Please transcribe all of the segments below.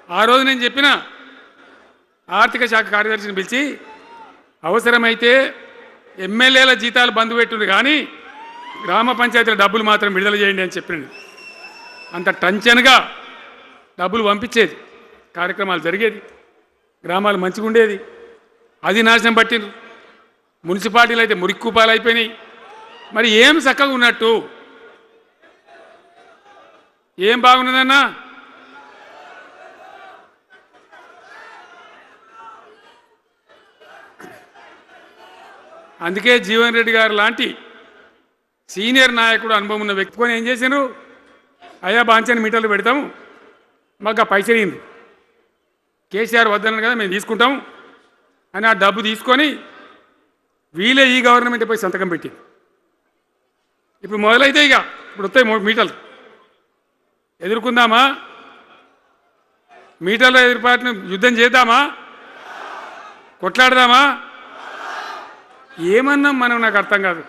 ఆ రోజు నేను చెప్పిన ఆర్థిక శాఖ కార్యదర్శిని పిలిచి అవసరమైతే ఎమ్మెల్యేల జీతాలు బంద్ పెట్టుంది కానీ గ్రామ పంచాయతీల డబ్బులు మాత్రం విడుదల చేయండి అని చెప్పినండి. అంత టెన్షన్గా డబ్బులు పంపించేది, కార్యక్రమాలు జరిగేది, గ్రామాలు మంచిగా ఉండేది. అది నాశనం పట్టిండ్రు. మున్సిపాలిటీలు అయితే మురిక్కుపాలు అయిపోయినాయి. మరి ఏం చక్కగా ఉన్నట్టు, ఏం బాగున్నదన్నా? అందుకే జీవన్ రెడ్డి గారు లాంటి సీనియర్ నాయకుడు, అనుభవం ఉన్న వ్యక్తికొని ఏం చేశారు, అయ్యా బాంచని మీటర్లు పెడతాము, మాకు ఆ పైసలు ఇయ్యండి, కేసీఆర్ వద్దన్నారు కదా మేము తీసుకుంటాము అని ఆ డబ్బు తీసుకొని వీళ్ళే ఈ గవర్నమెంట్ పోయి సంతకం పెట్టింది. ఇప్పుడు మొదలైతే ఇక ఇప్పుడు వస్తాయి మీటర్లు. ఎదుర్కొందామా? మీటర్ల ఎదురుపాటును యుద్ధం చేద్దామా? కొట్లాడదామా? ఏమన్నాం మనం? నాకు అర్థం కాదు.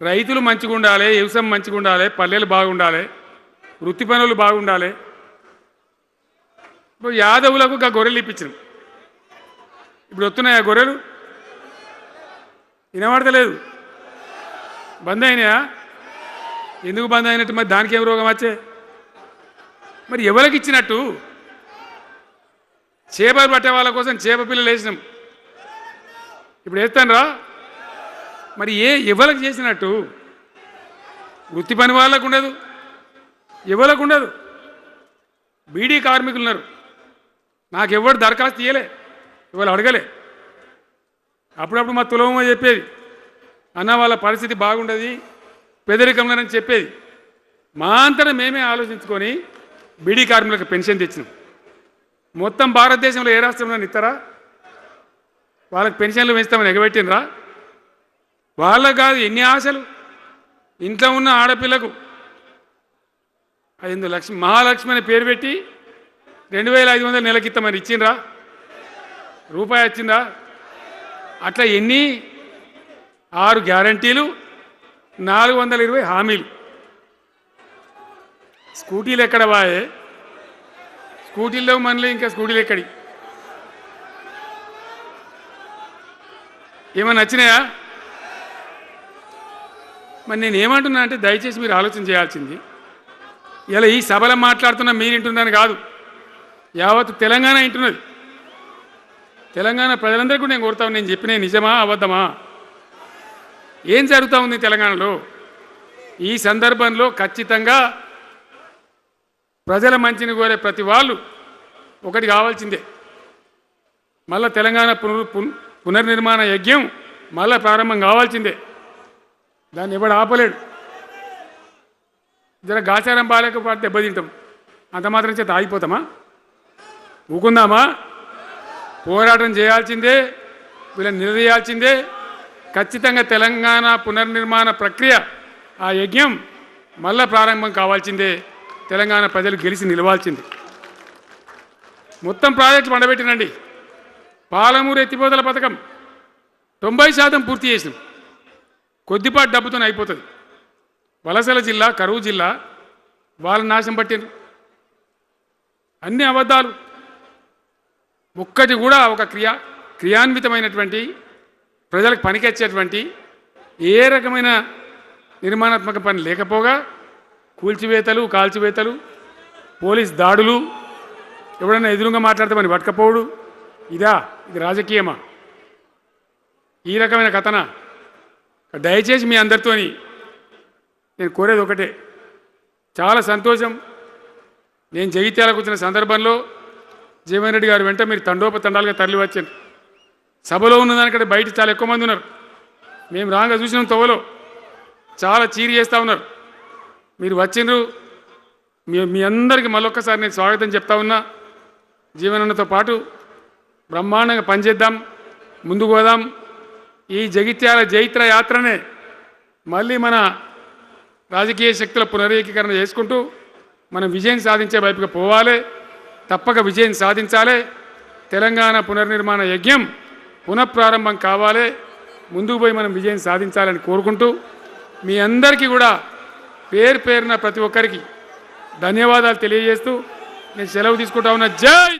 రైతులు మంచిగా ఉండాలి, వ్యవసాయం మంచిగా ఉండాలి, పల్లెలు బాగుండాలి, వృత్తి పనులు బాగుండాలి. ఇప్పుడు యాదవులకు ఆ గొర్రెలు ఇప్పించినాం. ఇప్పుడు వస్తున్నాయి ఆ గొర్రెలు, వినబడతలేదు, బంద్ అయినాయా? ఎందుకు బంద్ అయినట్టు? మరి దానికి ఏం రోగం వచ్చే? మరి ఎవరికి ఇచ్చినట్టు? చేపలు పట్టే వాళ్ళ కోసం చేప పిల్లలు వేసినాం, ఇప్పుడు వేస్తాను రా. మరి ఎవరికి చేసినట్టు? వృత్తి పని వాళ్ళకు ఉండదు, ఎవరికి ఉండదు. బీడీ కార్మికులు ఉన్నారు, నాకెవ్వరు దరఖాస్తు ఇయ్యలే, ఇవాళ అడగలే. అప్పుడప్పుడు మా తులవమ్మ చెప్పేది, అన్న వాళ్ళ పరిస్థితి బాగుండదు పేదరికంలోనని చెప్పేది. మా అంతటా మేమే ఆలోచించుకొని బీడీ కార్మికులకు పెన్షన్ తెచ్చినాం. మొత్తం భారతదేశంలో ఏ రాష్ట్రంలో ఇస్తారా? వాళ్ళకి పెన్షన్లు పెంచుతామని ఎగబెట్టినరా? వాళ్ళకు కాదు, ఎన్ని ఆశలు. ఇంట్లో ఉన్న ఆడపిల్లకు 5 లక్షలు మహాలక్ష్మి అని పేరు పెట్టి 2500 నెలకిస్తామని ఇచ్చిండ్రా? రూపాయి వచ్చిందా? అట్లా ఎన్ని 6 గ్యారంటీలు, 420 హామీలు. స్కూటీలు ఎక్కడ వాయే? స్కూటీల్లో మనలో ఇంకా స్కూటీలు ఎక్కడి? ఏమన్నా వచ్చినాయా? మరి నేను ఏమంటున్నా అంటే దయచేసి మీరు ఆలోచన చేయాల్సింది, ఇలా ఈ సభలో మాట్లాడుతున్నా మీరు వింటున్నాను కాదు, యావత్ తెలంగాణ వింటున్నది. తెలంగాణ ప్రజలందరికీ నేను కోరుతాను, నేను చెప్పిన నిజమా అబద్ధమా, ఏం జరుగుతూ ఉంది తెలంగాణలో? ఈ సందర్భంలో ఖచ్చితంగా ప్రజల మంచిని కోరే ప్రతి వాళ్ళు ఒకటి కావాల్సిందే, మళ్ళా తెలంగాణ పునర్నిర్మాణ యజ్ఞం మళ్ళా ప్రారంభం కావాల్సిందే. దాన్ని ఎవడు ఆపలేడు. జర గాచారం బాలేకపోతే దెబ్బతింటాం, అంత మాత్రం చేత ఆగిపోతామా? ఊకుందామా? పోరాటం చేయాల్సిందే, వీళ్ళని నిలదీయాల్సిందే. ఖచ్చితంగా తెలంగాణ పునర్నిర్మాణ ప్రక్రియ, ఆ యజ్ఞం మళ్ళా ప్రారంభం కావాల్సిందే. తెలంగాణ ప్రజలు గెలిచి నిలవాల్సిందే. మొత్తం ప్రాజెక్టు పండబెట్టినండి. పాలమూరు ఎత్తిపోతల పథకం 90% పూర్తి చేసినాం. కొద్దిపాటి డబ్బుతో అయిపోతుంది. వలసల జిల్లా, కరువు జిల్లా, వాళ్ళ నాశనం పట్టిండ్రు. అన్ని అబద్ధాలు. ఒక్కటి కూడా ఒక క్రియాన్వితమైనటువంటి ప్రజలకు పనికొచ్చేటువంటి ఏ రకమైన నిర్మాణాత్మక పని లేకపోగా కూల్చివేతలు, కాల్చివేతలు, పోలీస్ దాడులు, ఎవడన్నా ఎదురుగా మాట్లాడితే మరి పట్టుకపోవడు. ఇది రాజకీయమా? ఈ రకమైన కథన? దయచేసి మీ అందరితోని నేను కోరేది ఒకటే, చాలా సంతోషం. నేను జగిత్యాలకు వచ్చిన సందర్భంలో జీవన్ రెడ్డి గారు వెంట మీరు తండోపతండాలుగా తరలి వచ్చారు. సభలో ఉన్నదానికంటే బయట చాలా ఎక్కువ మంది ఉన్నారు. మేము రాగా చూసినాం, తోవలో చాలా చీరి చేస్తూ ఉన్నారు. మీరు వచ్చిండ్రు, మీ అందరికీ మళ్ళొక్కసారి నేను స్వాగతం చెప్తా ఉన్నా. జీవనన్నతో పాటు బ్రహ్మాండంగా పనిచేద్దాం, ముందుకు పోదాం. ఈ జగిత్యాల జైత్ర యాత్రనే మళ్ళీ మన రాజకీయ శక్తుల పునరేకీకరణ చేసుకుంటూ మనం విజయం సాధించే వైపుగా పోవాలి. తప్పక విజయం సాధించాలి. తెలంగాణ పునర్నిర్మాణ యజ్ఞం పునఃప్రారంభం కావాలి. ముందుకు పోయి మనం విజయం సాధించాలని కోరుకుంటూ మీ అందరికీ కూడా పేరున ప్రతి ఒక్కరికి ధన్యవాదాలు తెలియజేస్తూ నేను సెలవు తీసుకుంటా ఉన్నా. జై